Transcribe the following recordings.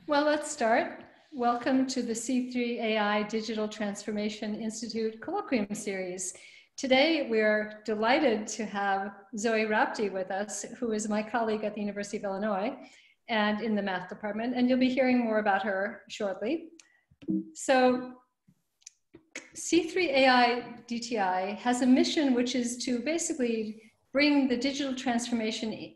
Well, let's start. Welcome to the C3AI Digital Transformation Institute Colloquium Series. Today, we're delighted to have Zoi Rapti with us, who is my colleague at the University of Illinois and in the math department, and you'll be hearing more about her shortly. So C3AI DTI has a mission which is to basically bring the digital transformation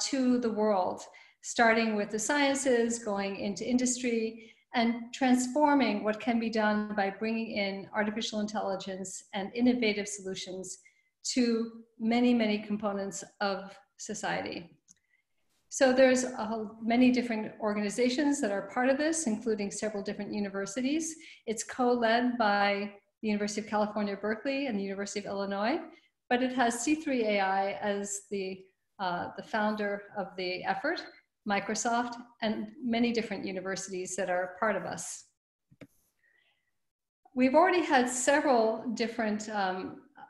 to the world, starting with the sciences, going into industry, and transforming what can be done by bringing in artificial intelligence and innovative solutions to many, many components of society. So there's many different organizations that are part of this, including several different universities. It's co-led by the University of California, Berkeley, and the University of Illinois, but it has C3AI as the founder of the effort, Microsoft, and many different universities that are part of us. We've already had several different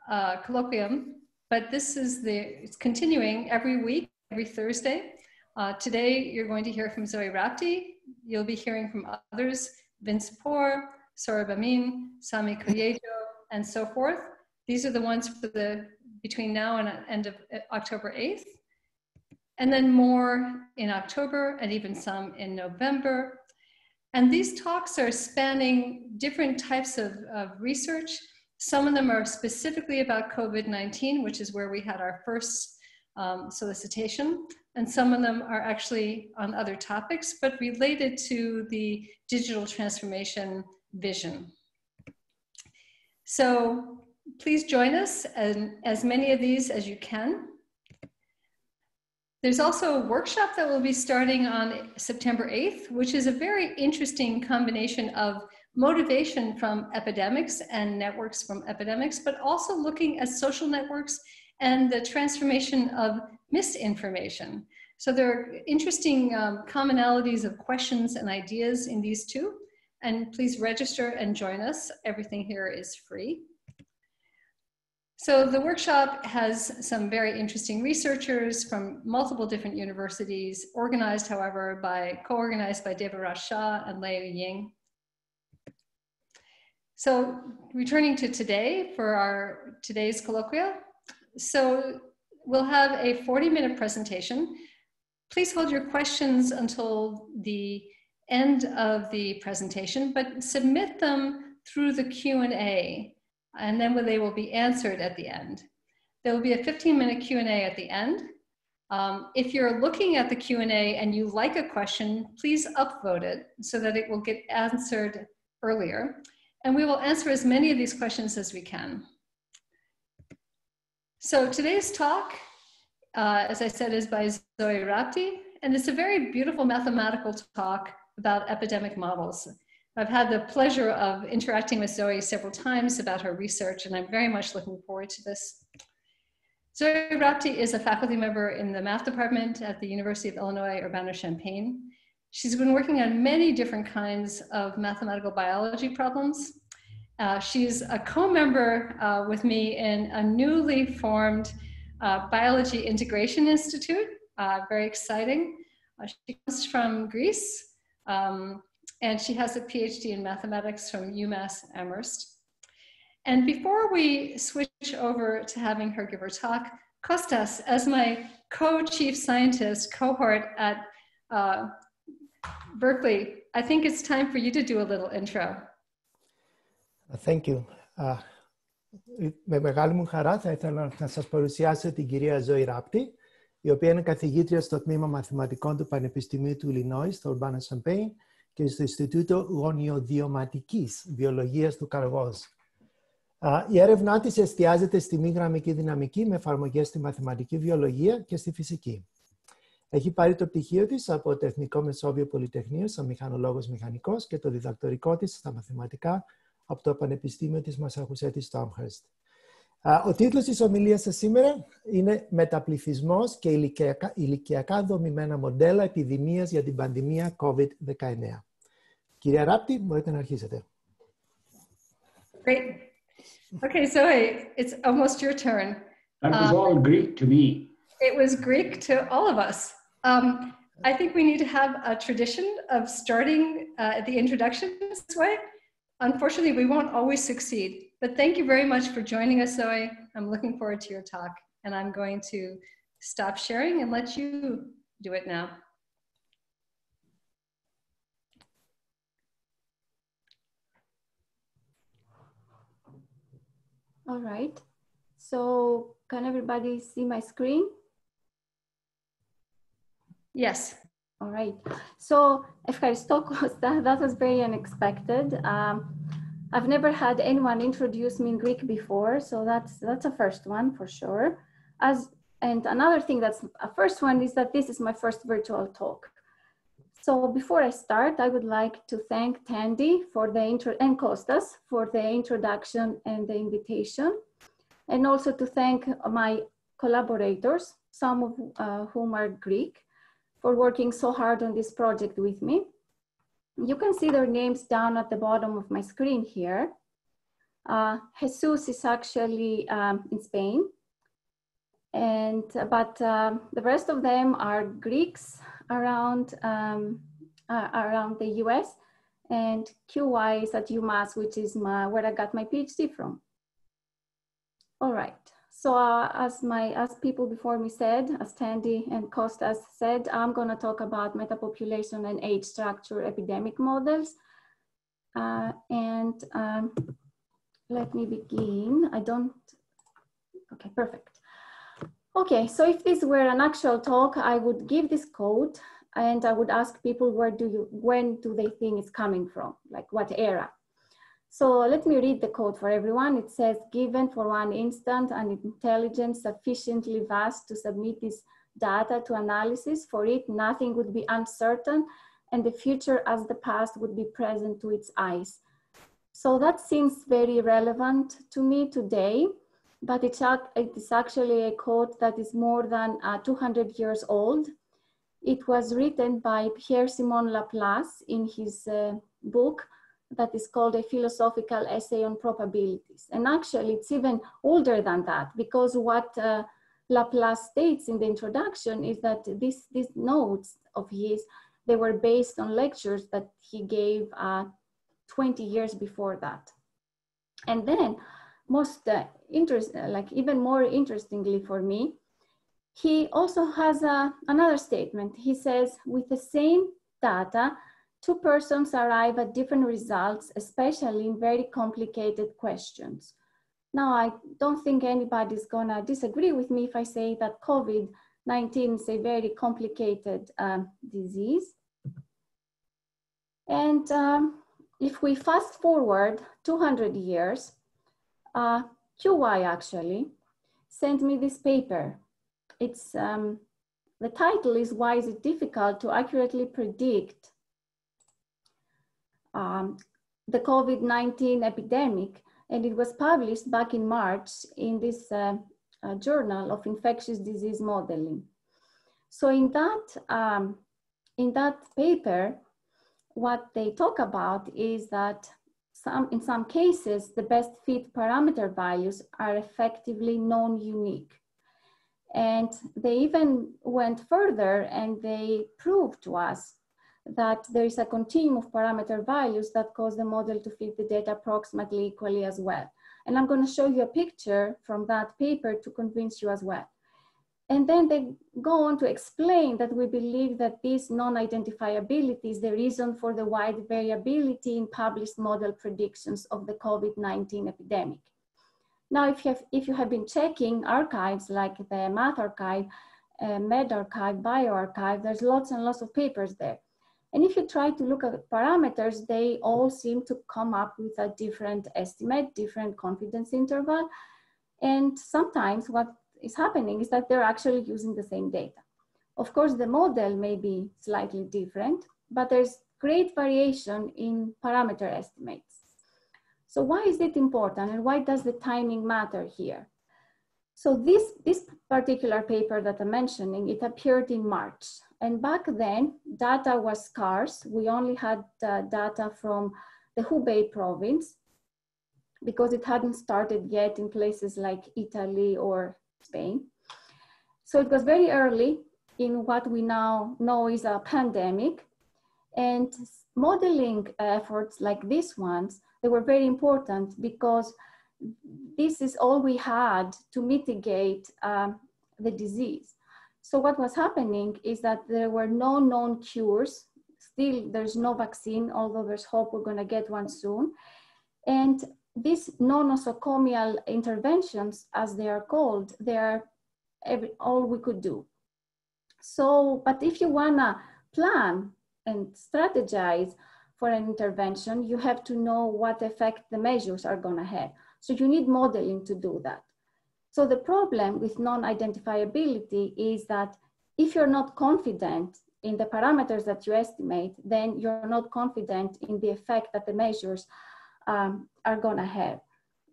colloquium, but this is it's continuing every week, every Thursday. Today, you're going to hear from Zoi Rapti. You'll be hearing from others, Vince Poor, Saurabh Amin, Sami Koyejo, and so forth. These are the ones for between now and end of October 8th. And then more in October, and even some in November. And these talks are spanning different types of research. Some of them are specifically about COVID-19, which is where we had our first solicitation. And some of them are actually on other topics, but related to the digital transformation vision. So please join us, and as many of these as you can. There's also a workshop that will be starting on September 8th, which is a very interesting combination of motivation from epidemics and networks from epidemics, but also looking at social networks and the transformation of misinformation. So there are interesting commonalities of questions and ideas in these two, and please register and join us. Everything here is free. So the workshop has some very interesting researchers from multiple different universities, organized, however, co-organized by Debaraj Shah and Leo Ying. So returning to today for today's colloquia. So we'll have a 40-minute presentation. Please hold your questions until the end of the presentation, but submit them through the Q&A. And then they will be answered at the end. There will be a 15-minute Q&A at the end. If you're looking at the Q&A and you like a question, please upvote it so that it will get answered earlier. And we will answer as many of these questions as we can. So today's talk, as I said, is by Zoi Rapti, and it's a very beautiful mathematical talk about epidemic models. I've had the pleasure of interacting with Zoi several times about her research, and I'm very much looking forward to this. Zoi Rapti is a faculty member in the math department at the University of Illinois, Urbana-Champaign. She's been working on many different kinds of mathematical biology problems. She's a co-member with me in a newly formed Biology Integration Institute, very exciting. She comes from Greece. And she has a PhD in mathematics from UMass Amherst. And before we switch over to having her give her talk, Kostas, as my co-chief scientist cohort at Berkeley, I think it's time for you to do a little intro. Thank you. Με μεγάλη μου χαρά θα ήθελα να σας παρουσιάσω την κυρία Zoi Rapti, η οποία είναι καθηγήτρια στο τμήμα μαθηματικών του Πανεπιστημίου του Illinois, στο Urbana-Champaign, και στο Ινστιτούτο Γονιοδιωματικής Βιολογίας του Καργός. Η έρευνά της εστιάζεται στη μη γραμμική δυναμική με εφαρμογές στη μαθηματική βιολογία και στη φυσική. Έχει πάρει το πτυχίο της από το Εθνικό Μεσόβιο Πολυτεχνείο σαν μηχανολόγος μηχανικός και το διδακτορικό της στα μαθηματικά από το Πανεπιστήμιο της Μασαχουσέτης στο Amherst. Ο τίτλος της ομιλίας σας σήμερα είναι «Μεταπληθυσμός και ηλικιακά δομημένα μοντέλα επιδημίας για την πανδημία COVID-19». Κυρία Ράπτη, μπορείτε να αρχίσετε. Great. Okay, Zoi, it's almost your turn. That was all Greek to me. It was Greek to all of us. I think we need to have a tradition of starting at the introduction this way. Unfortunately, we won't always succeed, but thank you very much for joining us, Zoi. I'm looking forward to your talk, and I'm going to stop sharing and let you do it now. All right, so can everybody see my screen? Yes. All right, so Ευχαριστώ Costa, that was very unexpected. I've never had anyone introduce me in Greek before, so that's a first one for sure. And another thing that's a first one is that this is my first virtual talk. So before I start, I would like to thank Tandy for the and Kostas for the introduction and the invitation, and also to thank my collaborators, some of whom are Greek, for working so hard on this project with me. You can see their names down at the bottom of my screen here. Jesus is actually in Spain, but the rest of them are Greeks around the US, and QY is at UMass, which is where I got my PhD from. All right. So as people before me said, as Tandy and Kostas said, I'm going to talk about metapopulation and age structure epidemic models. Let me begin. Okay, perfect. Okay, so if this were an actual talk, I would give this quote and I would ask people when do they think it's coming from, like what era? So let me read the quote for everyone. It says, given for one instant an intelligence sufficiently vast to submit this data to analysis, for it nothing would be uncertain and the future as the past would be present to its eyes. So that seems very relevant to me today, but it is actually a quote that is more than 200 years old. It was written by Pierre-Simon Laplace in his book that is called A Philosophical Essay on Probabilities. And actually it's even older than that, because what Laplace states in the introduction is that these notes of his, they were based on lectures that he gave 20 years before that. And then even more interestingly for me, he also has another statement. He says, with the same data, two persons arrive at different results, especially in very complicated questions. Now, I don't think anybody's gonna disagree with me if I say that COVID-19 is a very complicated disease. And if we fast forward 200 years, QY actually sent me this paper. It's, the title is, Why is it difficult to accurately predict the COVID-19 epidemic? And it was published back in March in this Journal of Infectious Disease Modeling. So in that paper, what they talk about is that in some cases, the best fit parameter values are effectively non-unique. And they even went further and they proved to us that there is a continuum of parameter values that cause the model to fit the data approximately equally as well. And I'm going to show you a picture from that paper to convince you as well. And then they go on to explain that we believe that this non-identifiability is the reason for the wide variability in published model predictions of the COVID-19 epidemic. Now, if you have been checking archives like the Math Archive, MedArchive, BioArchive, there's lots and lots of papers there. And if you try to look at parameters, they all seem to come up with a different estimate, different confidence interval. And sometimes what is happening is that they're actually using the same data. Of course, the model may be slightly different, but there's great variation in parameter estimates. So why is it important and why does the timing matter here? So this particular paper that I'm mentioning, it appeared in March. And back then, data was scarce. We only had data from the Hubei province because it hadn't started yet in places like Italy or Spain. So it was very early in what we now know is a pandemic. And modeling efforts like these ones, they were very important because this is all we had to mitigate the disease. So what was happening is that there were no known cures. Still, there's no vaccine, although there's hope we're going to get one soon. And these non-nosocomial interventions, as they are called, they are all we could do. So, but if you want to plan and strategize for an intervention, you have to know what effect the measures are going to have. So you need modeling to do that. So the problem with non-identifiability is that if you're not confident in the parameters that you estimate, then you're not confident in the effect that the measures are going to have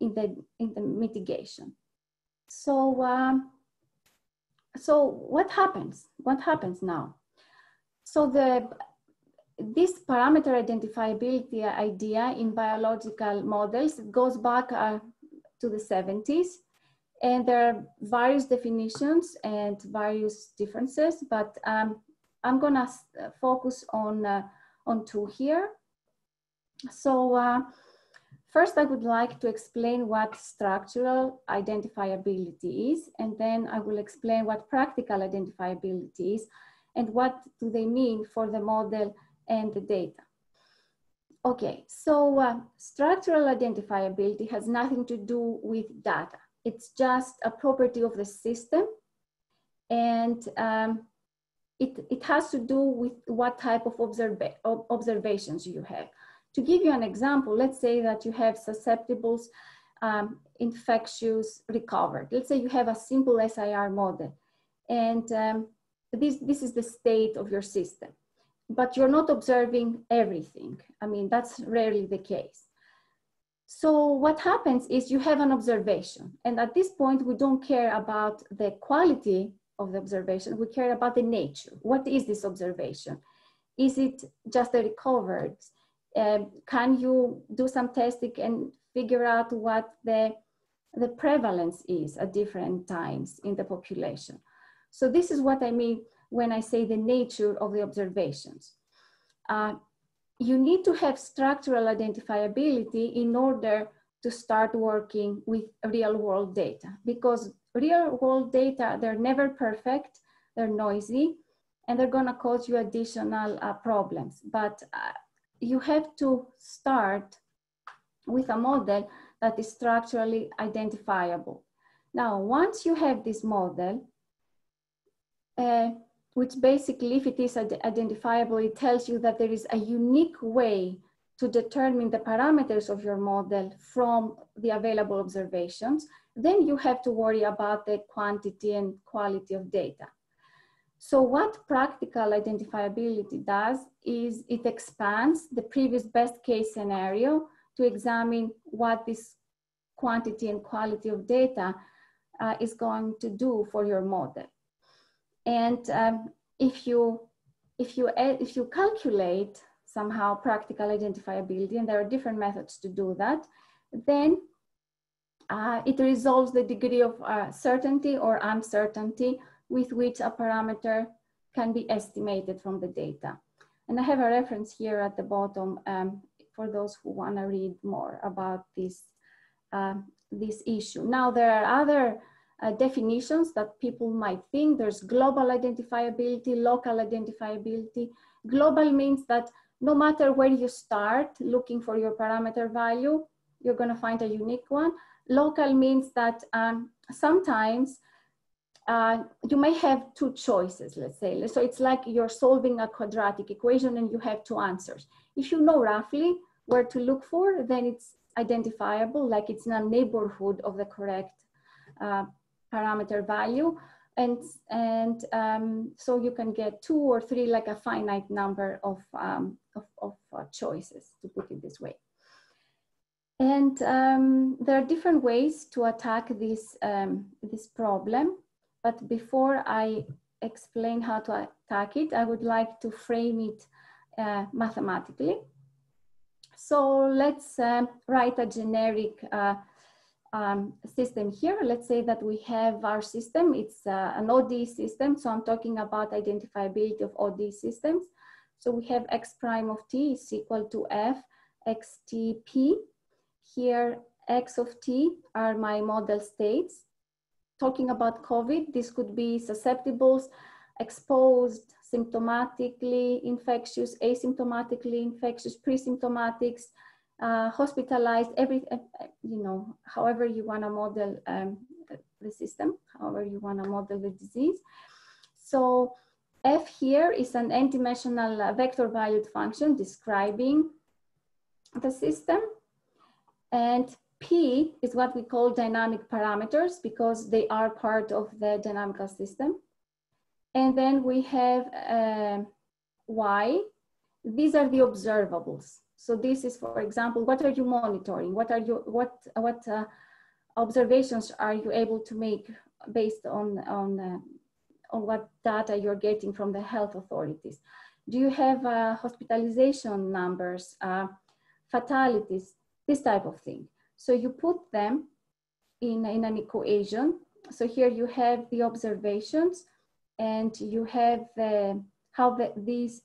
in the mitigation. So, so what happens? What happens now? So this parameter identifiability idea in biological models goes back to the 70s. And there are various definitions and various differences, but I'm gonna focus on two here. So first I would like to explain what structural identifiability is, and then I will explain what practical identifiability is and what do they mean for the model and the data. Okay, so structural identifiability has nothing to do with data. It's just a property of the system, and it has to do with what type of observations you have. To give you an example, let's say that you have susceptibles, infectious, recovered. Let's say you have a simple SIR model, and this is the state of your system, but you're not observing everything. I mean, that's rarely the case. So what happens is you have an observation, and at this point, we don't care about the quality of the observation, we care about the nature. What is this observation? Is it just the recovered? Can you do some testing and figure out what the prevalence is at different times in the population? So this is what I mean when I say the nature of the observations. You need to have structural identifiability in order to start working with real world data, because real world data, they're never perfect, they're noisy, and they're gonna cause you additional problems. But you have to start with a model that is structurally identifiable. Now, once you have this model, which basically, if it is identifiable, it tells you that there is a unique way to determine the parameters of your model from the available observations, then you have to worry about the quantity and quality of data. So what practical identifiability does is it expands the previous best case scenario to examine what this quantity and quality of data is going to do for your model. And if you calculate somehow practical identifiability, and there are different methods to do that, then it resolves the degree of certainty or uncertainty with which a parameter can be estimated from the data. And I have a reference here at the bottom for those who want to read more about this, this issue. Now, there are other definitions that people might think. There's global identifiability, local identifiability. Global means that no matter where you start looking for your parameter value, you're going to find a unique one. Local means that sometimes you may have two choices, let's say. So it's like you're solving a quadratic equation and you have two answers. If you know roughly where to look for, then it's identifiable, like it's in a neighborhood of the correct parameter value. And so you can get 2 or 3, like a finite number of choices, to put it this way. And there are different ways to attack this, this problem. But before I explain how to attack it, I would like to frame it mathematically. So let's write a generic system here. Let's say that we have our system. It's an OD system. So I'm talking about identifiability of OD systems. So we have x prime of t is equal to f xtp. Here, x of t are my model states. Talking about COVID, this could be susceptibles, exposed, symptomatically infectious, asymptomatically infectious, pre-symptomatics, hospitalized, however you want to model the system, however you want to model the disease. So f here is an n-dimensional vector valued function describing the system, and p is what we call dynamic parameters because they are part of the dynamical system. And then we have y. These are the observables. So this is, for example, what are you monitoring? What observations are you able to make based on what data you're getting from the health authorities? Do you have hospitalization numbers, fatalities, this type of thing? So you put them in an equation. So here you have the observations, and you have how these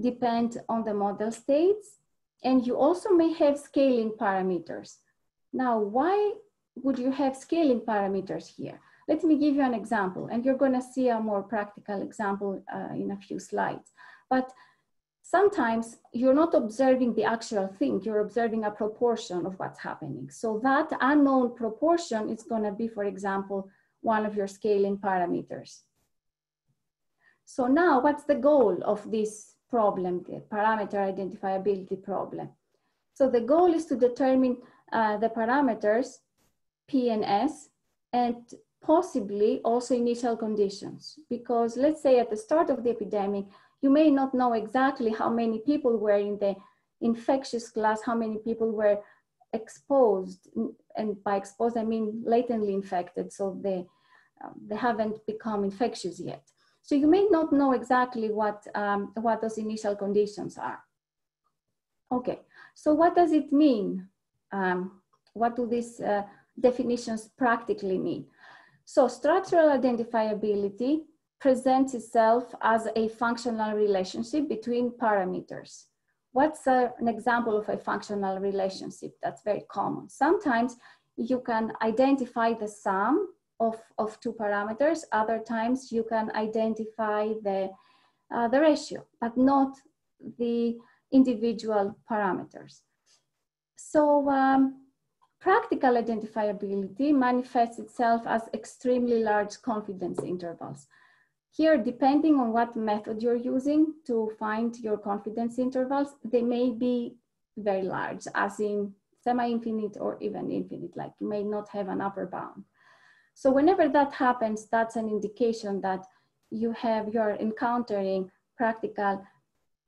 depend on the model states. And you also may have scaling parameters. Now, why would you have scaling parameters here? Let me give you an example, and you're going to see a more practical example in a few slides. But sometimes you're not observing the actual thing, you're observing a proportion of what's happening. So that unknown proportion is going to be, for example, one of your scaling parameters. So now what's the goal of this problem, the parameter identifiability problem? So the goal is to determine the parameters P and S, and possibly also initial conditions. Because let's say at the start of the epidemic, you may not know exactly how many people were in the infectious class, how many people were exposed. And by exposed, I mean latently infected, so they haven't become infectious yet. So you may not know exactly what those initial conditions are. Okay, so what does it mean? What do these definitions practically mean? So structural identifiability presents itself as a functional relationship between parameters. What's an example of a functional relationship? That's very common. Sometimes you can identify the sum of two parameters. Other times you can identify the ratio, but not the individual parameters. So practical identifiability manifests itself as extremely large confidence intervals. Here, depending on what method you're using to find your confidence intervals, they may be very large, as in semi-infinite or even infinite, like you may not have an upper bound. So whenever that happens, that's an indication that you're encountering practical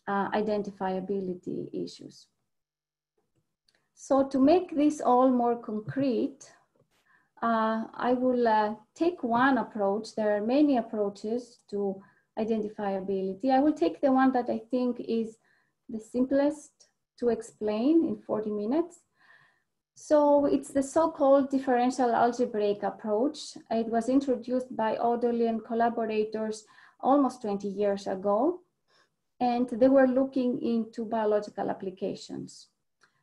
identifiability issues. So to make this all more concrete, I will take one approach. There are many approaches to identifiability. I will take the one that I think is the simplest to explain in 40 minutes. So it's the so-called differential algebraic approach. It was introduced by Odoli and collaborators almost 20 years ago, and they were looking into biological applications.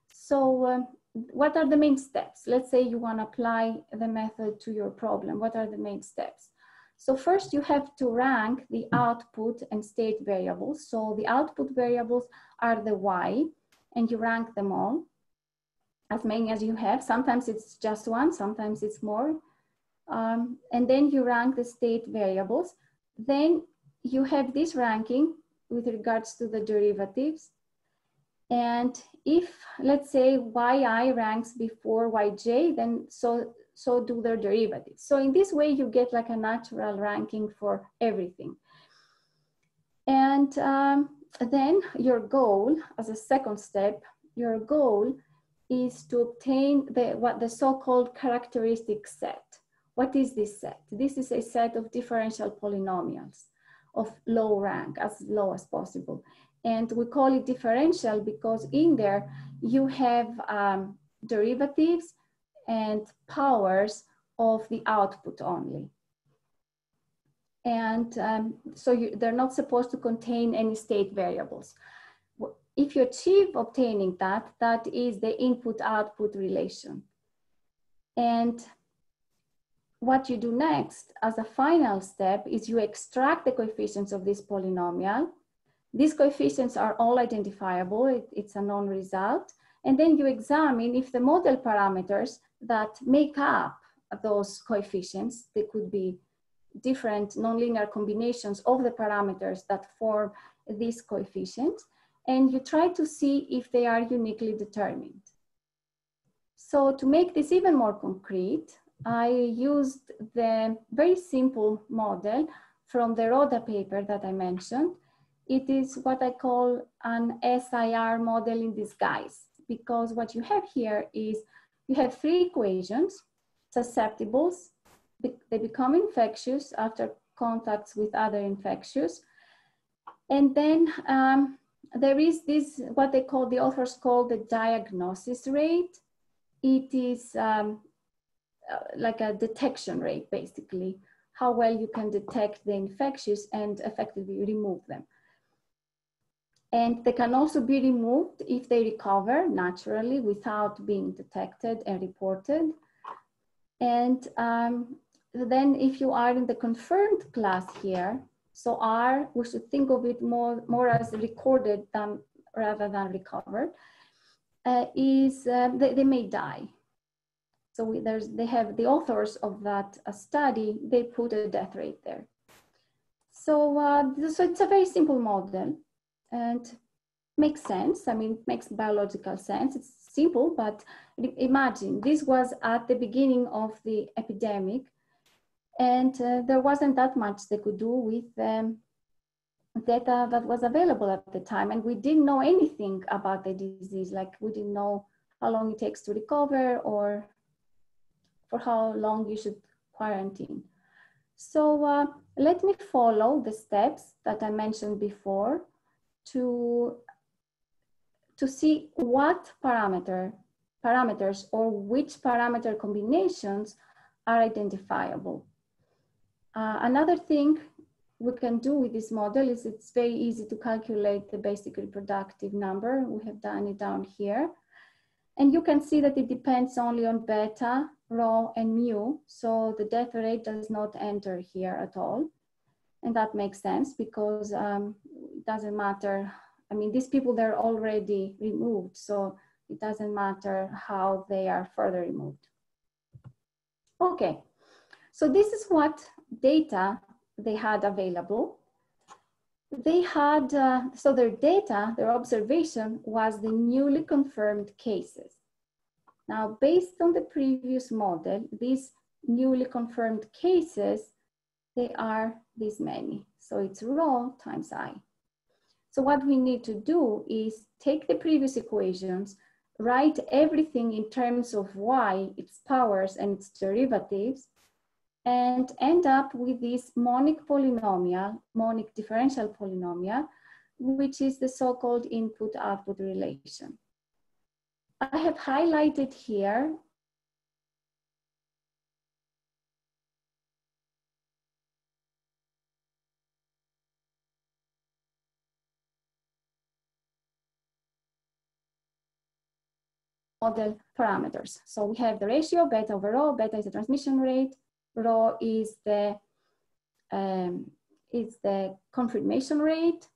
So what are the main steps? Let's say you want to apply the method to your problem. What are the main steps? So first you have to rank the output and state variables. So the output variables are the Y, and you rank them all, as many as you have. Sometimes it's just one, sometimes it's more. And then you rank the state variables. Then you have this ranking with regards to the derivatives. And if, let's say, yi ranks before yj, then so do their derivatives. So in this way, you get like a natural ranking for everything. And then your goal, as a second step, your goal is to obtain the so-called characteristic set. What is this set? This is a set of differential polynomials of low rank, as low as possible. And we call it differential because in there you have derivatives and powers of the output only. And they're not supposed to contain any state variables. If you achieve obtaining that, that is the input-output relation. And what you do next as a final step is you extract the coefficients of this polynomial. These coefficients are all identifiable, it's a known result. And then you examine if the model parameters that make up those coefficients, they could be different nonlinear combinations of the parameters that form these coefficients, and you try to see if they are uniquely determined. So to make this even more concrete, I used the very simple model from the Roda paper that I mentioned. It is what I call an SIR model in disguise, because what you have here is you have three equations: susceptibles, they become infectious after contacts with other infectious. And then there is this, what they call, the authors call the diagnosis rate. It is like a detection rate, basically, how well you can detect the infectious and effectively remove them. And they can also be removed if they recover naturally without being detected and reported. And then if you are in the confirmed class here, so R, we should think of it more as recorded rather than recovered, they may die. So they have the authors of that study, they put a death rate there. So, so it's a very simple model and makes sense. I mean, it makes biological sense. It's simple, but imagine this was at the beginning of the epidemic, and there wasn't that much they could do with data that was available at the time. And we didn't know anything about the disease. Like, we didn't know how long it takes to recover or for how long you should quarantine. So let me follow the steps that I mentioned before to see what parameters or which parameter combinations are identifiable. Another thing we can do with this model is it's very easy to calculate the basic reproductive number. We have done it down here. And you can see that it depends only on beta, rho, and mu. So the death rate does not enter here at all. And that makes sense because it doesn't matter. I mean, these people, they're already removed. So it doesn't matter how they are further removed. Okay, so this is what data they had available. They had, so their data, their observation was the newly confirmed cases. Now, based on the previous model, these newly confirmed cases, they are this many. So it's rho times I. So what we need to do is take the previous equations, write everything in terms of y, its powers and its derivatives, and end up with this monic polynomial, monic differential polynomial, which is the so-called input-output relation. I have highlighted here model parameters. So we have the ratio beta over rho. Beta is the transmission rate. Rho is the confirmation rate.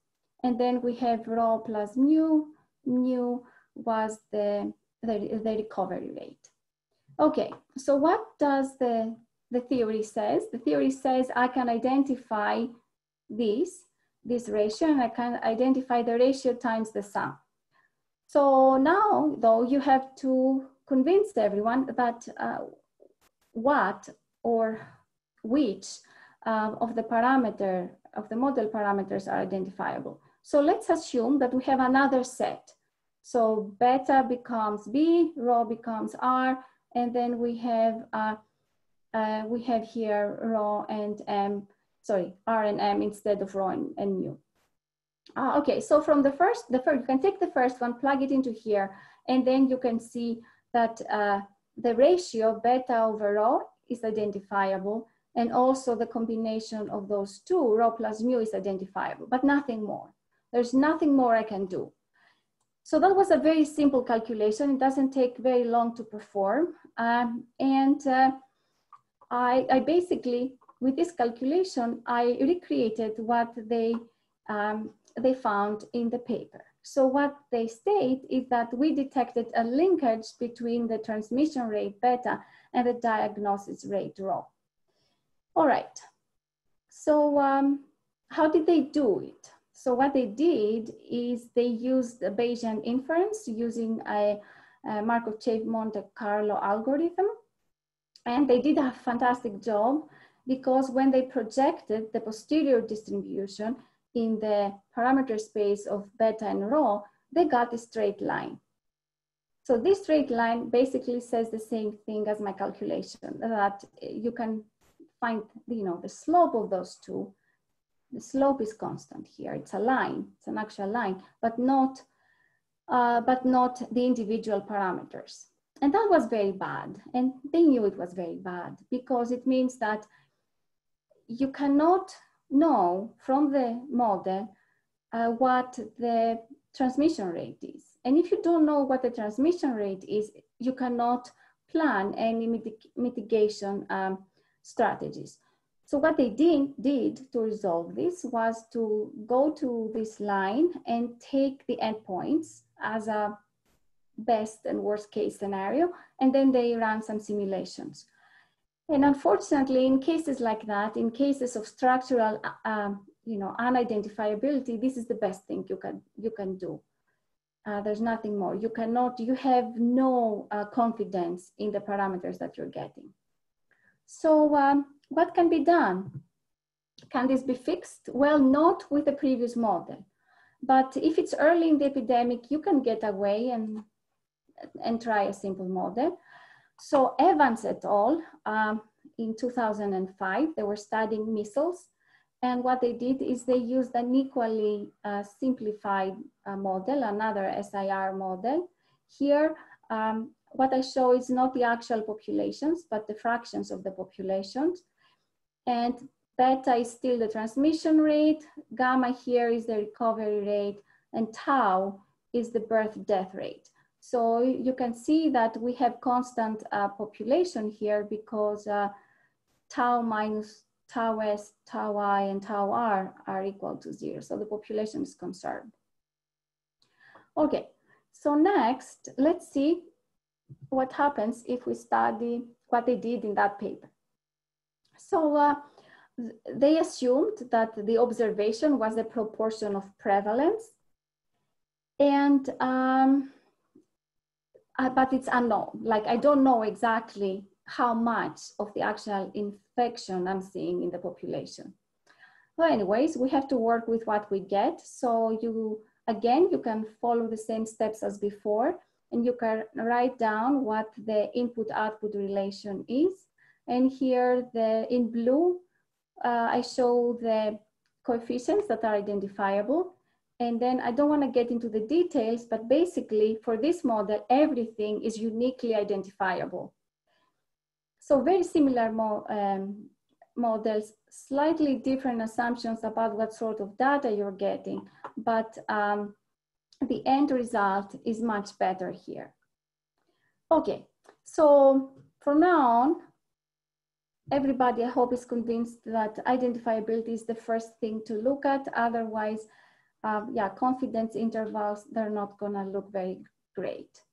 And then we have rho plus mu. Mu was the recovery rate. Okay, so what does the theory says? The theory says I can identify this ratio, and I can identify the ratio times the sum. So now, though, you have to convince everyone that what or which of the model parameters are identifiable. So let's assume that we have another set. So beta becomes B, rho becomes R, and then we have here rho and M, sorry, R and M instead of rho and mu. Okay, so from the first, you can take the first one, plug it into here, and then you can see that the ratio beta over rho is identifiable, and also the combination of those two, rho plus mu, is identifiable, but nothing more. There's nothing more I can do. So that was a very simple calculation. It doesn't take very long to perform. I basically, with this calculation, I recreated what they found in the paper. So what they state is that we detected a linkage between the transmission rate beta and the diagnosis rate rho. All right, so how did they do it? So what they did is they used the Bayesian inference using a Markov-Chain Monte Carlo algorithm. And they did a fantastic job, because when they projected the posterior distribution in the parameter space of beta and rho, they got a straight line. So this straight line basically says the same thing as my calculation, that you can find, the slope of those two. The slope is constant here. It's a line, it's an actual line, but not the individual parameters. And that was very bad. And they knew it was very bad, because it means that you cannot know from the model what the transmission rate is. And if you don't know what the transmission rate is, you cannot plan any mitigation strategies. So what they did to resolve this was to go to this line and take the endpoints as a best and worst case scenario, and then they ran some simulations. And unfortunately, in cases like that, in cases of structural unidentifiability, this is the best thing you can do. There's nothing more. You have no confidence in the parameters that you're getting. So what can be done? Can this be fixed? Well, not with the previous model, but if it's early in the epidemic, you can get away and try a simple model. So Evans et al. In 2005, they were studying measles, and what they did is they used an equally simplified model, another SIR model. Here, what I show is not the actual populations, but the fractions of the populations. And beta is still the transmission rate, gamma here is the recovery rate, and tau is the birth-death rate. So you can see that we have constant population here, because tau minus tau s, tau I, and tau r are equal to 0. So the population is conserved. Okay, so next, let's see what happens if we study what they did in that paper. So they assumed that the observation was the proportion of prevalence, and but it's unknown. Like, I don't know exactly how much of the actual infection I'm seeing in the population. Well, anyways, we have to work with what we get. So you can follow the same steps as before, and you can write down what the input-output relation is. And here, in blue, I show the coefficients that are identifiable. And then I don't want to get into the details, but basically for this model, everything is uniquely identifiable. So very similar models, slightly different assumptions about what sort of data you're getting, but the end result is much better here. Okay, so from now on, everybody, I hope, is convinced that identifiability is the first thing to look at. Otherwise, confidence intervals, they're not gonna look very great.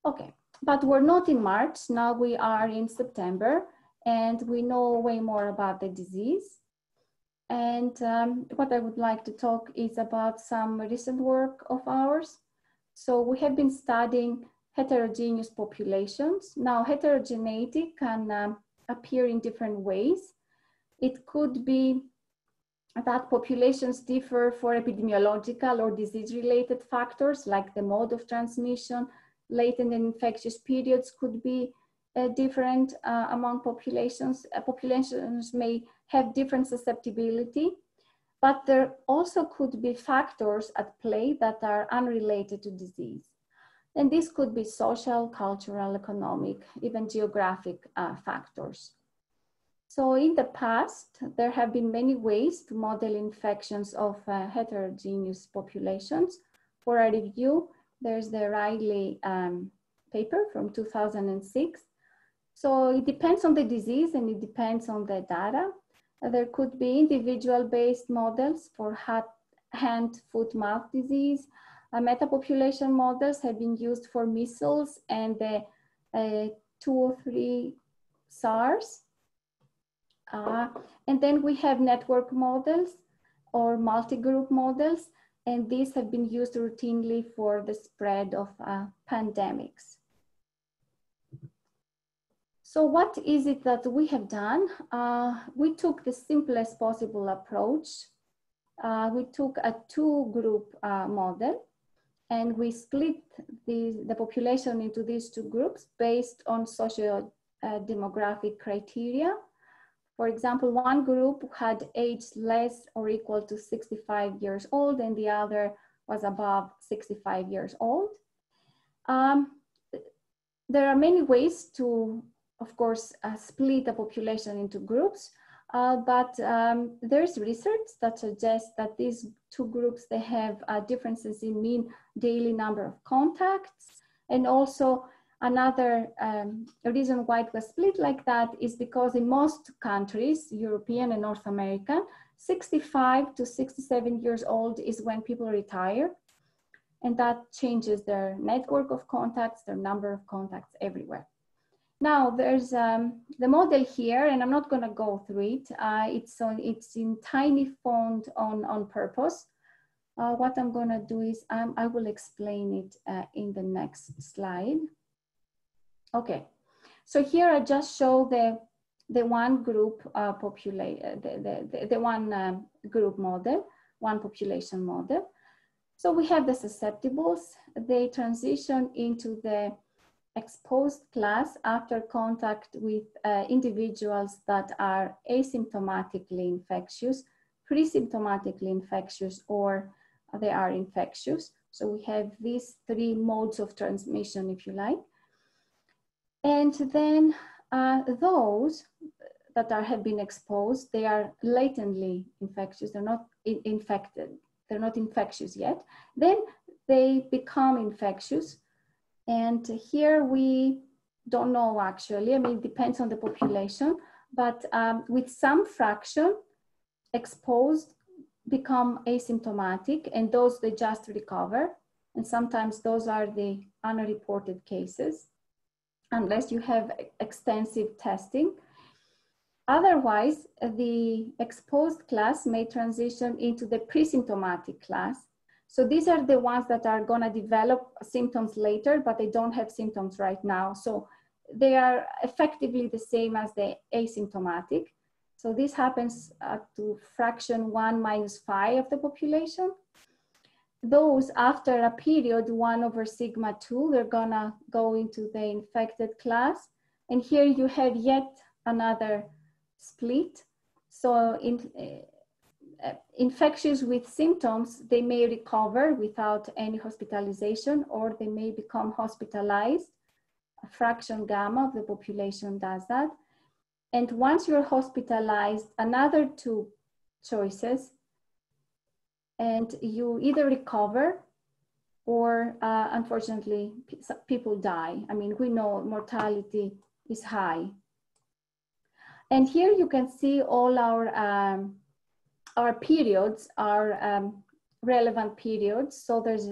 Okay, but we're not in March. Now we are in September, and we know way more about the disease. And what I would like to talk is about some recent work of ours. So we have been studying heterogeneous populations. Now, heterogeneity can appear in different ways. It could be that populations differ for epidemiological or disease-related factors, like the mode of transmission. Latent and infectious periods could be different among populations. Populations may have different susceptibility, but there also could be factors at play that are unrelated to disease. And this could be social, cultural, economic, even geographic factors. So in the past, there have been many ways to model infections of heterogeneous populations. For a review, there's the Riley paper from 2006. So it depends on the disease and it depends on the data. There could be individual-based models for hand, foot, mouth disease. Metapopulation models have been used for measles and the 203 SARS. And then we have network models or multi-group models, and these have been used routinely for the spread of pandemics. So what is it that we have done? We took the simplest possible approach. We took a two-group model, and we split the population into these two groups based on socio-demographic criteria. For example, one group had age less or equal to 65 years old, and the other was above 65 years old. There are many ways to, of course, split a population into groups, but there's research that suggests that these two groups, they have differences in mean daily number of contacts. And also another reason why it was split like that is because in most countries, European and North American, 65 to 67 years old is when people retire. And that changes their network of contacts, their number of contacts everywhere. Now there's the model here, and I'm not going to go through it. It's in tiny font on purpose. What I'm going to do is I will explain it in the next slide. Okay, so here I just show the one group group model, one population model. So we have the susceptibles. They transition into the exposed class after contact with individuals that are asymptomatically infectious, pre-symptomatically infectious, or they are infectious. So we have these three modes of transmission, if you like. And then those that have been exposed, they are latently infectious. They're not infected. They're not infectious yet. Then they become infectious. And here we don't know actually. I mean, it depends on the population, but with some fraction, exposed become asymptomatic, and those they just recover. And sometimes those are the unreported cases, unless you have extensive testing. Otherwise, the exposed class may transition into the pre-symptomatic class. So these are the ones that are going to develop symptoms later, but they don't have symptoms right now. So they are effectively the same as the asymptomatic. So this happens to fraction 1-5 of the population. Those after a period 1/σ2, they're gonna go into the infected class. And here you have yet another split. So infectious with symptoms, they may recover without any hospitalization, or they may become hospitalized. A fraction gamma of the population does that. And once you're hospitalized, another two choices, and you either recover or unfortunately people die. I mean, we know mortality is high. And here you can see all our periods, our relevant periods. So there's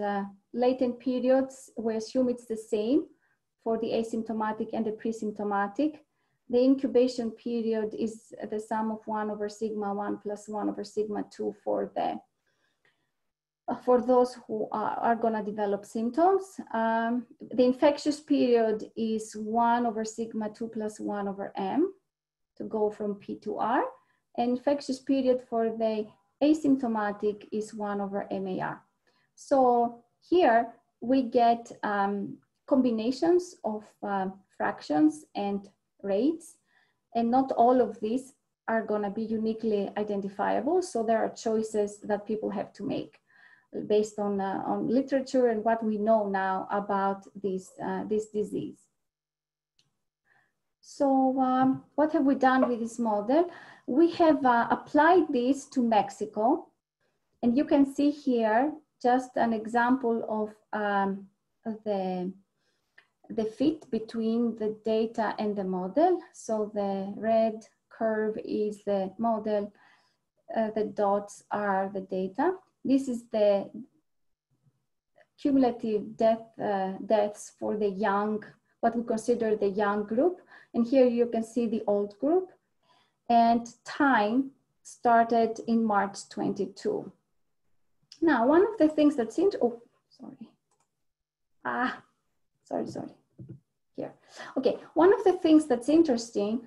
latent periods. We assume it's the same for the asymptomatic and the pre-symptomatic. The incubation period is the sum of 1/σ1 plus 1/σ2 for those who are going to develop symptoms. The infectious period is 1/σ2 plus 1/m to go from P to R. And infectious period for the asymptomatic is 1/MAR. So here we get combinations of fractions and rates, and not all of these are going to be uniquely identifiable. So there are choices that people have to make. based on literature and what we know now about this disease. So what have we done with this model? We have applied this to Mexico, and you can see here just an example of the fit between the data and the model. So the red curve is the model, the dots are the data. This is the cumulative deaths for the young, what we consider the young group. And here you can see the old group. And time started in March 22. Now, one of the things that's sorry. Here. Okay, one of the things that's interesting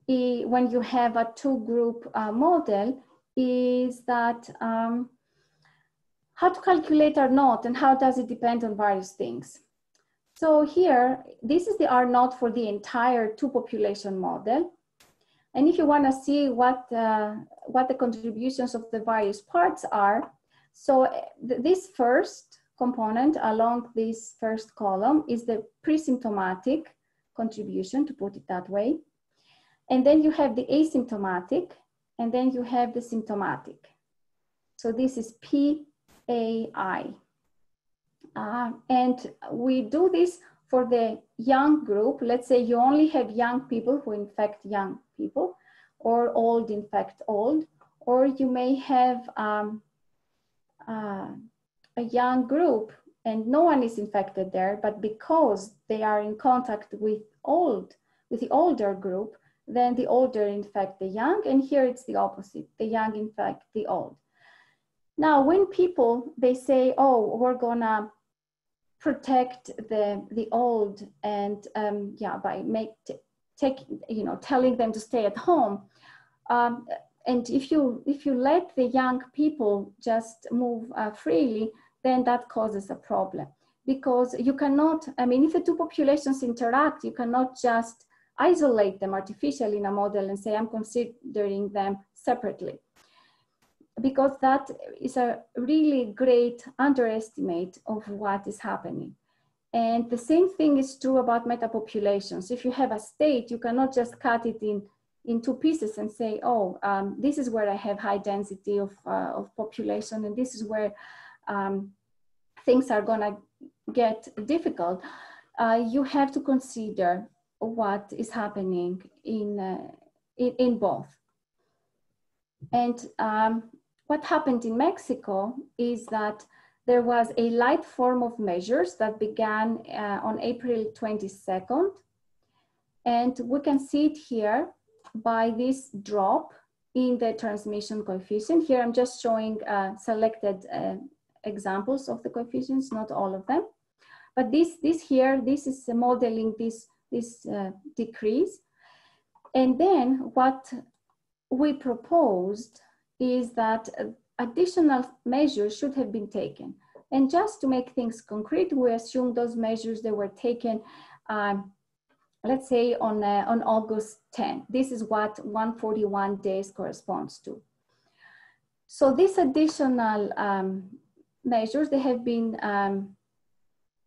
when you have a two-group model is that how to calculate R naught and how does it depend on various things. So here, this is the R naught for the entire two population model. And if you want to see what the contributions of the various parts are, so this first component along this first column is the pre-symptomatic contribution, to put it that way. And then you have the asymptomatic, and then you have the symptomatic. So this is PAI. And we do this for the young group. Let's say you only have young people who infect young people, or old infect old, or you may have a young group and no one is infected there, but because they are in contact with the older group, then the older infect the young, and here it's the opposite, the young infect the old. Now, when people, they say, oh, we're gonna protect the old and by telling them to stay at home, and if you let the young people just move freely, then that causes a problem, because you cannot, I mean, if the two populations interact, you cannot just isolate them artificially in a model and say, I'm considering them separately, because that is a really great underestimate of what is happening. And the same thing is true about metapopulations. If you have a state, you cannot just cut it in two pieces and say, oh, this is where I have high density of population, and this is where things are gonna get difficult. You have to consider what is happening in both. And what happened in Mexico is that there was a light form of measures that began on April 22nd. And we can see it here by this drop in the transmission coefficient. Here I'm just showing selected examples of the coefficients, not all of them. But this is modeling this decrease. And then what we proposed is that additional measures should have been taken. And just to make things concrete, we assume those measures that were taken, let's say on August 10. This is what 141 days corresponds to. So these additional measures, they have been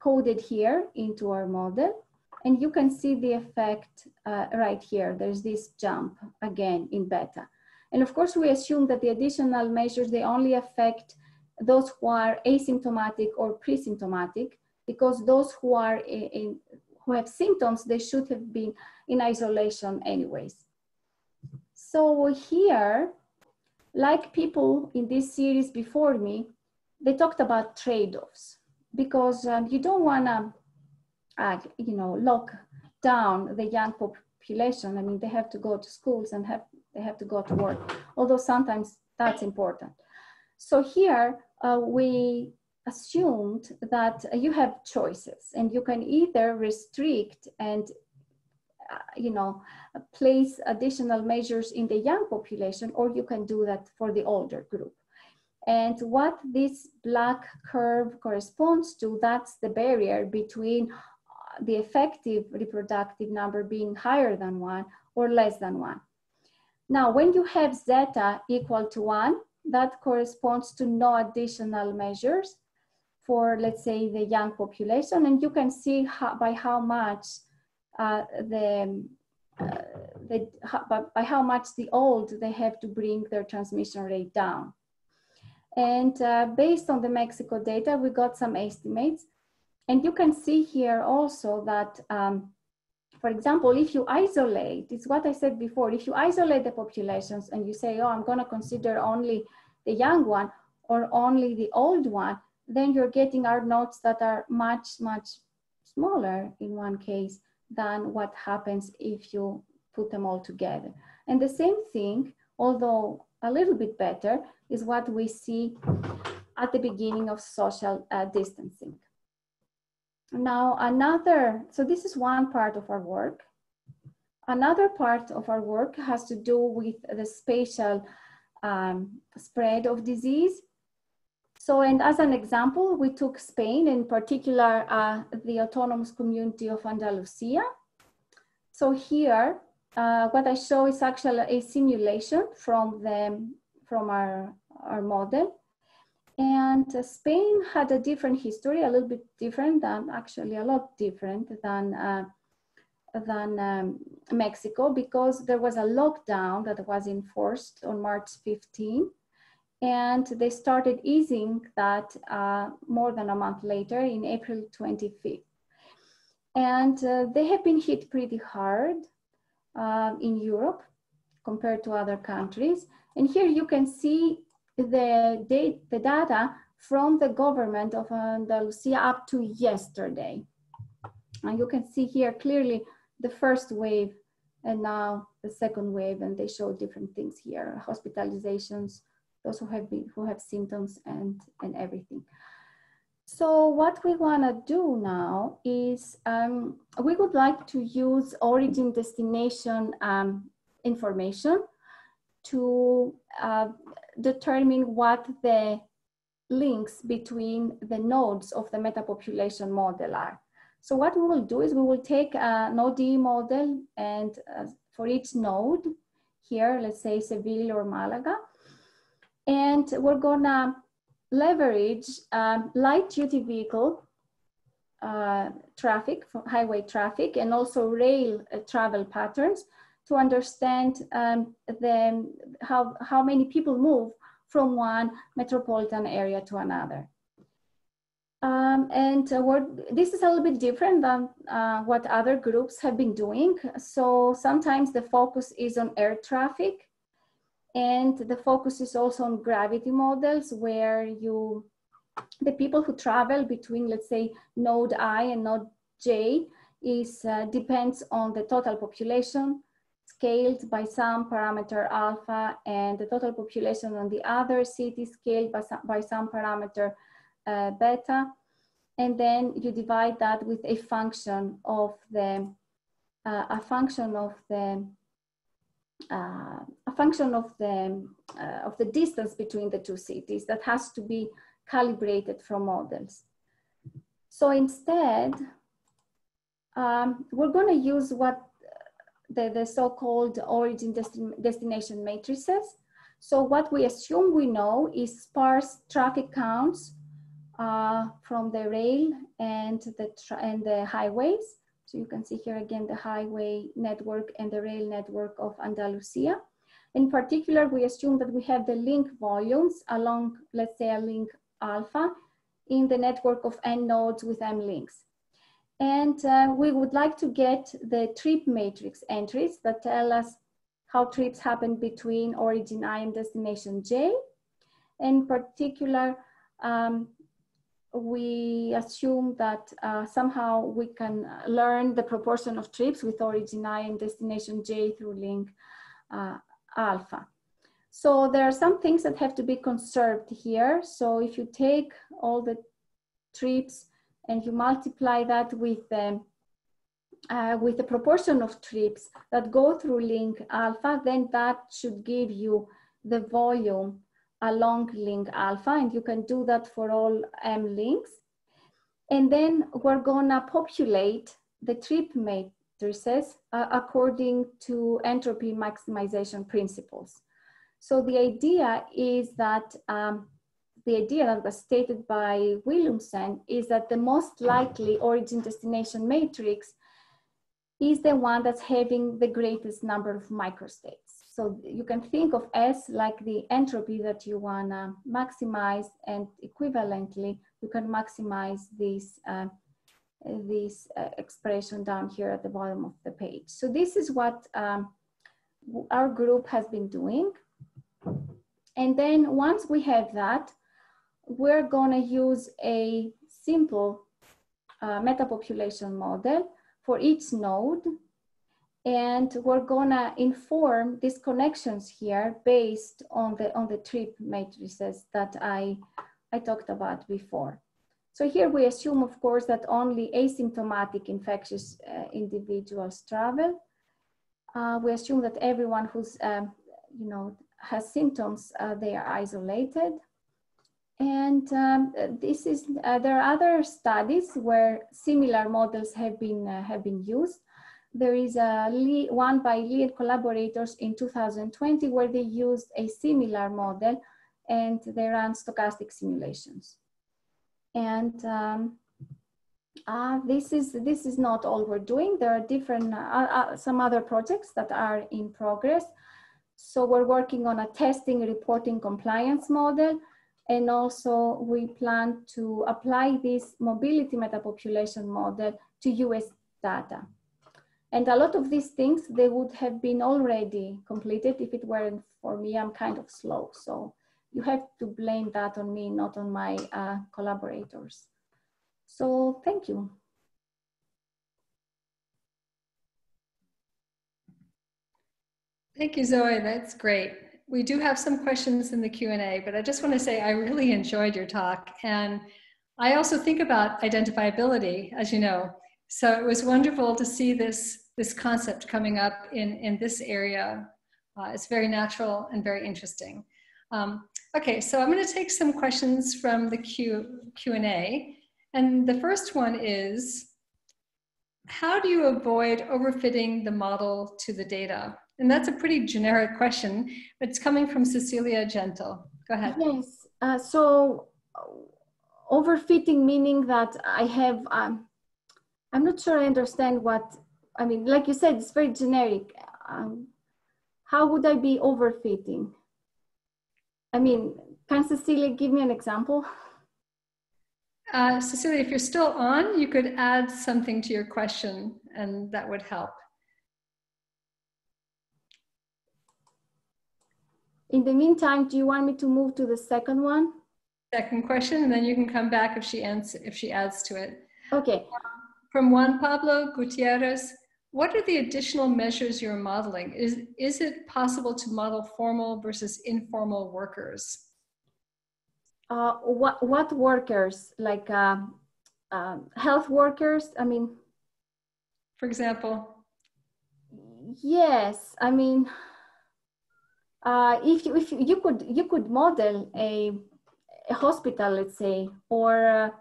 coded here into our model. And you can see the effect right here. There's this jump again in beta. And of course, we assume that the additional measures, they only affect those who are asymptomatic or pre-symptomatic, because those who are who have symptoms, they should have been in isolation anyways. So here, like people in this series before me, they talked about trade-offs, because you don't want to, lock down the young population. I mean, they have to go to schools and they have to go to work, although sometimes that's important. So here we assumed that you have choices, and you can either restrict and place additional measures in the young population, or you can do that for the older group. And what this black curve corresponds to, that's the barrier between the effective reproductive number being higher than 1 or less than 1. Now, when you have zeta equal to 1, that corresponds to no additional measures for, let's say, the young population. And you can see by how much by how much the old they have to bring their transmission rate down. And based on the Mexico data, we got some estimates. And you can see here also that, for example, if you isolate, it's what I said before, if you isolate the populations and you say, oh, I'm going to consider only the young one or only the old one, then you're getting R naughts that are much, much smaller in one case than what happens if you put them all together. And the same thing, although a little bit better, is what we see at the beginning of social distancing. Now so this is one part of our work. Another part of our work has to do with the spatial spread of disease. So, and as an example, we took Spain, in particular, the autonomous community of Andalusia. So here, what I show is actually a simulation from our model. And Spain had a different history, a little bit different than, actually a lot different than Mexico, because there was a lockdown that was enforced on March 15. And they started easing that more than a month later, in April 25th. And they have been hit pretty hard in Europe compared to other countries. And here you can see the data from the government of Andalusia up to yesterday. And you can see here clearly the first wave and now the second wave, and they show different things here, hospitalizations, those who have symptoms and everything. So what we want to do now is we would like to use origin destination information to determine what the links between the nodes of the metapopulation model are. So what we will do is we will take an ODE model, and for each node here, let's say Seville or Malaga, and we're gonna leverage light duty vehicle traffic, highway traffic, and also rail travel patterns to understand how many people move from one metropolitan area to another. This is a little bit different than what other groups have been doing. So sometimes the focus is on air traffic, and the focus is also on gravity models, where the people who travel between, let's say, node I and node J depends on the total population scaled by some parameter alpha, and the total population on the other city scaled by some parameter beta, and then you divide that with a function of the distance between the two cities that has to be calibrated from models. So instead, we're going to use what the so-called origin destination matrices. So what we assume we know is sparse traffic counts from the rail and the highways. So you can see here again the highway network and the rail network of Andalusia. In particular, we assume that we have the link volumes along, let's say, a link alpha in the network of n nodes with m links. And we would like to get the trip matrix entries that tell us how trips happen between origin I and destination J. In particular, we assume that somehow we can learn the proportion of trips with origin I and destination J through link alpha. So there are some things that have to be conserved here. So if you take all the trips and you multiply that with the proportion of trips that go through link alpha, then that should give you the volume along link alpha, and you can do that for all m links. And then we're gonna populate the trip matrices according to entropy maximization principles. So the idea is that, the idea that was stated by Williamson is that the most likely origin destination matrix is the one that's having the greatest number of microstates. So you can think of S like the entropy that you wanna maximize, and equivalently, you can maximize this, expression down here at the bottom of the page. So this is what our group has been doing. And then once we have that, we're gonna use a simple metapopulation model for each node. And we're gonna inform these connections here based on the trip matrices that I talked about before. So here we assume, of course, that only asymptomatic infectious individuals travel. We assume that everyone who's, you know, has symptoms, they are isolated. And this is, there are other studies where similar models have been used. There is one by Lee and collaborators in 2020 where they used a similar model and they ran stochastic simulations. And this is not all we're doing. There are different, some other projects that are in progress. So we're working on a testing, reporting, compliance model. And also we plan to apply this mobility metapopulation model to US data. And a lot of these things, they would have been already completed if it weren't for me. I'm kind of slow. So you have to blame that on me, not on my collaborators. So thank you. Thank you, Zoi. That's great. We do have some questions in the Q&A, but I just want to say I really enjoyed your talk. And I also think about identifiability, as you know. So it was wonderful to see this concept coming up in this area. It's very natural and very interesting. Okay, so I'm going to take some questions from the Q&A. And the first one is, how do you avoid overfitting the model to the data? And that's a pretty generic question, but it's coming from Cecilia Gentle. Go ahead. Yes, so overfitting meaning that I have, I'm not sure I understand what, I mean, like you said, it's very generic. How would I be overfitting? I mean, can Cecilia give me an example? Cecilia, if you're still on, you could add something to your question and that would help. In the meantime, do you want me to move to the second one? Second question, and then you can come back if she adds to it. Okay. From Juan Pablo Gutierrez, what are the additional measures you're modeling? Is it possible to model formal versus informal workers? What workers? Like health workers? I mean, for example. Yes, I mean, if you could model a hospital, let's say, or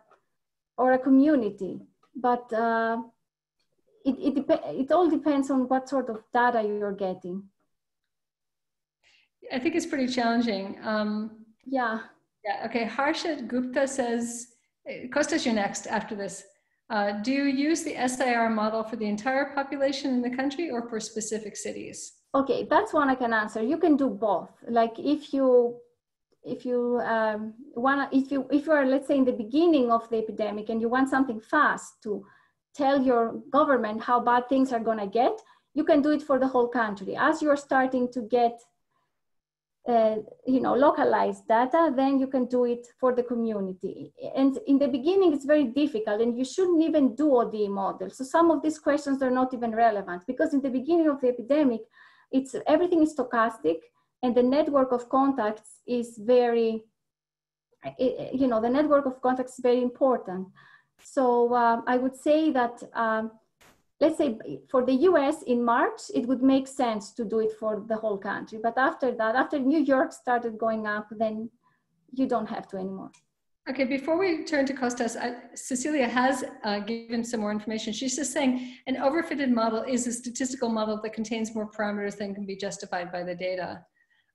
a community, but it all depends on what sort of data you're getting. I think it's pretty challenging. Yeah. Yeah. Okay. Harshit Gupta says, Kostas, you're next after this. Do you use the SIR model for the entire population in the country or for specific cities? Okay, that's one I can answer. You can do both. Like if you are, let's say, in the beginning of the epidemic and you want something fast to tell your government how bad things are going to get, you can do it for the whole country. As you're starting to get localized data, then you can do it for the community. And in the beginning, it's very difficult, and you shouldn't even do ODE models. So some of these questions are not even relevant, because in the beginning of the epidemic, everything is stochastic, and the network of contacts is very, the network of contacts is very important. So I would say that, let's say for the US in March, it would make sense to do it for the whole country. But after that, after New York started going up, then you don't have to anymore. Okay, before we turn to Kostas, Cecilia has given some more information. She's just saying an overfitted model is a statistical model that contains more parameters than can be justified by the data.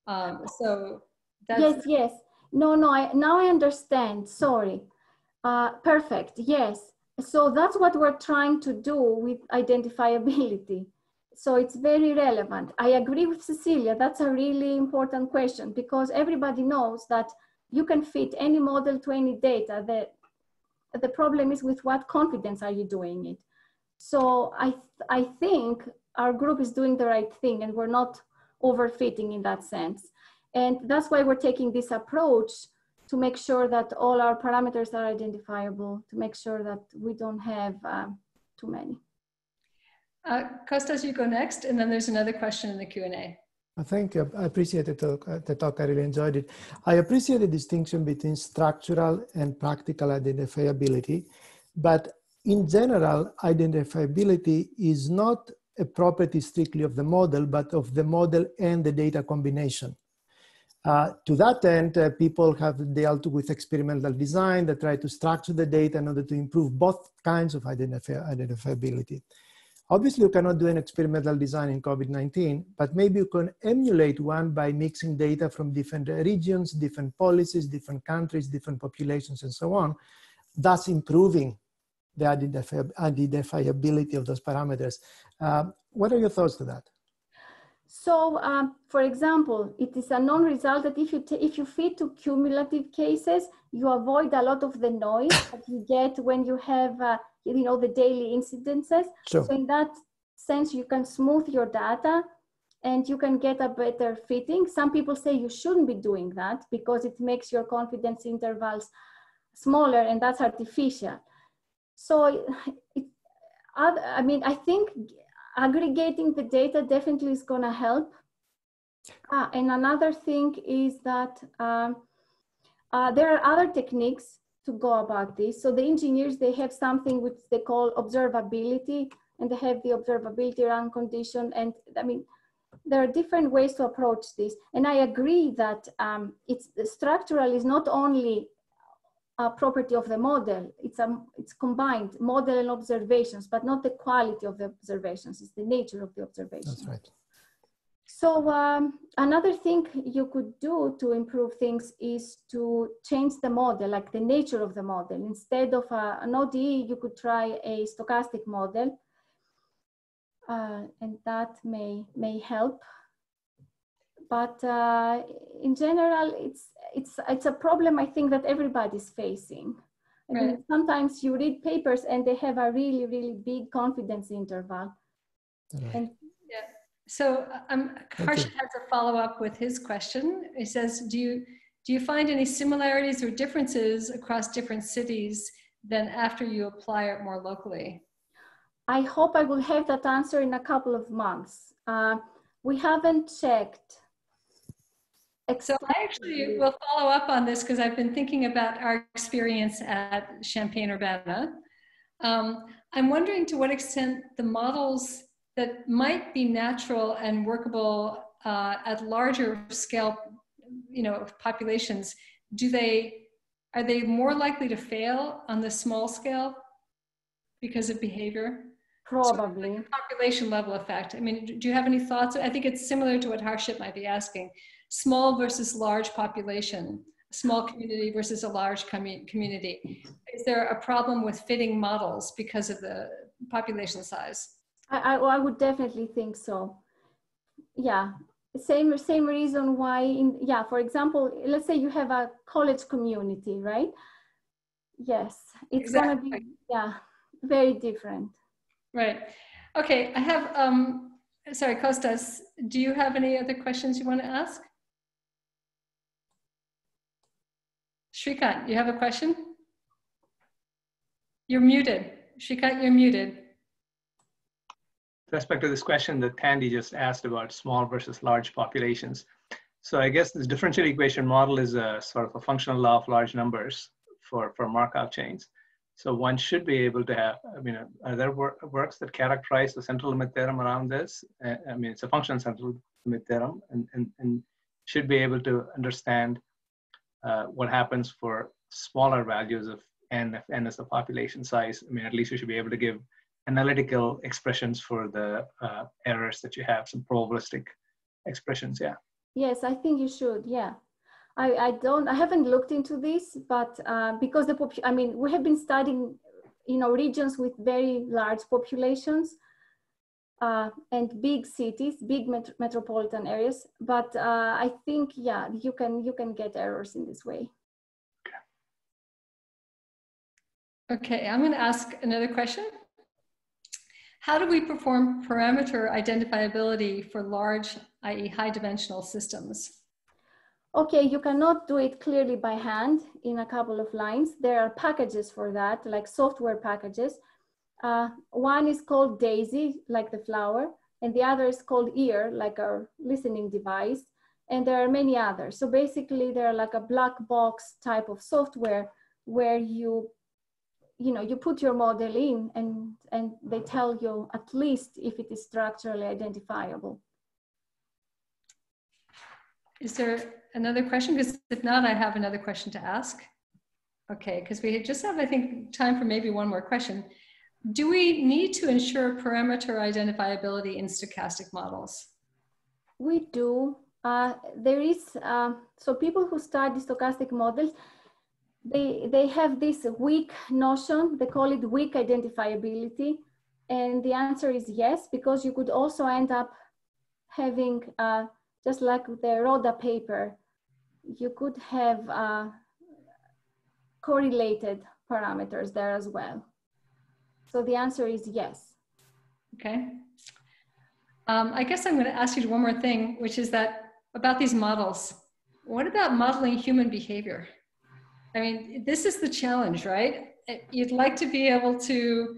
So that's... Yes. No, now I understand. Sorry. Perfect. Yes. So that's what we're trying to do with identifiability. So it's very relevant. I agree with Cecilia. That's a really important question because everybody knows that you can fit any model to any data. The problem is with what confidence are you doing it? So I think our group is doing the right thing and we're not overfitting in that sense. And that's why we're taking this approach to make sure that all our parameters are identifiable, to make sure that we don't have too many. Kostas, you go next, and then there's another question in the Q&A. Thank you. I appreciate the talk. I really enjoyed it. I appreciate the distinction between structural and practical identifiability, but in general, identifiability is not a property strictly of the model, but of the model and the data combination. To that end, people have dealt with experimental design that try to structure the data in order to improve both kinds of identifiability. Obviously, you cannot do an experimental design in COVID-19, but maybe you can emulate one by mixing data from different regions, different policies, different countries, different populations, and so on, thus improving the identifiability of those parameters. What are your thoughts to that? So, for example, it is a known result that if you fit to cumulative cases, you avoid a lot of the noise that you get when you have, the daily incidences. Sure. So in that sense, you can smooth your data and you can get a better fitting. Some people say you shouldn't be doing that because it makes your confidence intervals smaller and that's artificial. So, I think aggregating the data definitely is going to help. And another thing is that there are other techniques to go about this. So the engineers, they have something which they call observability, and they have the observability run condition. And there are different ways to approach this. And I agree that the structural is not only a property of the model, it's combined model and observations, but not the quality of the observations, it's the nature of the observations. That's right. So another thing you could do to improve things is to change the model, like the nature of the model. Instead of an ODE, you could try a stochastic model, and that may help. But in general, it's a problem I think that everybody's facing. I mean, sometimes you read papers and they have a really, really big confidence interval. Right. And yeah. So Harshit has a follow-up with his question. He says, do you find any similarities or differences across different cities than after you apply it more locally? I hope I will have that answer in a couple of months. We haven't checked. So I actually will follow up on this because I've been thinking about our experience at Champaign-Urbana. I'm wondering to what extent the models that might be natural and workable at larger scale, populations, are they more likely to fail on the small scale because of behavior? Probably. Sort of like a population level effect. I mean, do you have any thoughts? I think it's similar to what Harshit might be asking. Small versus large population, small community versus a large community. Is there a problem with fitting models because of the population size? I would definitely think so. Yeah, same reason why, for example, let's say you have a college community, right? Yes, it's going to be, very different. Right. Okay, I have, sorry, Kostas, do you have any other questions you want to ask? Shrikant, you have a question? You're muted. Shrikant, you're muted. With respect to this question that Tandy just asked about small versus large populations. So I guess this differential equation model is a sort of a functional law of large numbers for Markov chains. So one should be able to have, are there works that characterize the central limit theorem around this? It's a functional central limit theorem and should be able to understand what happens for smaller values of n, if n is the population size. At least you should be able to give analytical expressions for the errors that you have, some probabilistic expressions, yeah. Yes, I think you should. Yeah, I haven't looked into this, but because we have been studying, regions with very large populations and big cities, big metropolitan areas. But I think, yeah, you can get errors in this way. Okay, I'm going to ask another question. How do we perform parameter identifiability for large, i.e. high dimensional systems? Okay, you cannot do it clearly by hand in a couple of lines. There are packages for that, like software packages. One is called Daisy, like the flower, and the other is called Ear, like our listening device. And there are many others. So basically they're like a black box type of software where you put your model in and they tell you at least if it is structurally identifiable. Is there another question? Because if not, I have another question to ask. Okay, because we just have, I think, time for maybe one more question. Do we need to ensure parameter identifiability in stochastic models? We do. There is, so people who study stochastic models, they have this weak notion, they call it weak identifiability. And the answer is yes, because you could also end up having, just like the Rhoda paper, you could have correlated parameters there as well. So the answer is yes. Okay. I guess I'm going to ask you one more thing, which is that about these models. What about modeling human behavior? I mean, this is the challenge, right? You'd like to be able to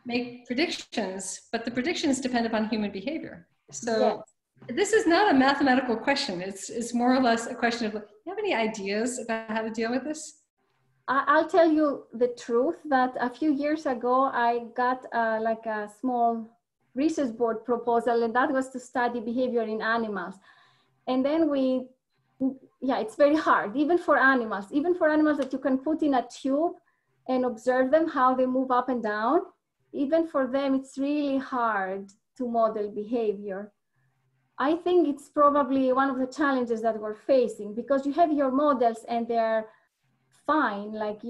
make predictions, but the predictions depend upon human behavior. So this is not a mathematical question. It's more or less a question of, do you have any ideas about how to deal with this? I'll tell you the truth that a few years ago, I got like a small research board proposal, and that was to study behavior in animals. And then it's very hard, even for animals that you can put in a tube and observe them, how they move up and down. Even for them, it's really hard to model behavior. I think it's probably one of the challenges that we're facing, because you have your models and they're fine, like,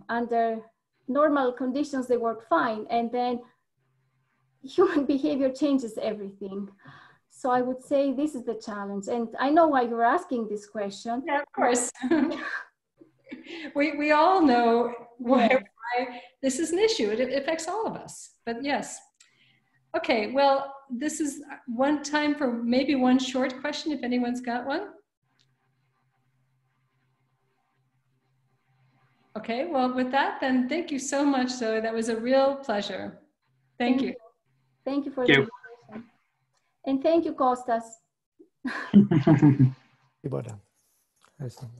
under normal conditions, they work fine. And then human behavior changes everything. So I would say this is the challenge. And I know why you're asking this question. Yeah, of course. we all know why this is an issue. It affects all of us, but yes. Okay, well, this is one time for maybe one short question, if anyone's got one. Okay, well, with that, then thank you so much, Zoe. That was a real pleasure. Thank you. Thank you for the invitation. And thank you, Kostas. Τίποτα. Ευχαριστώ.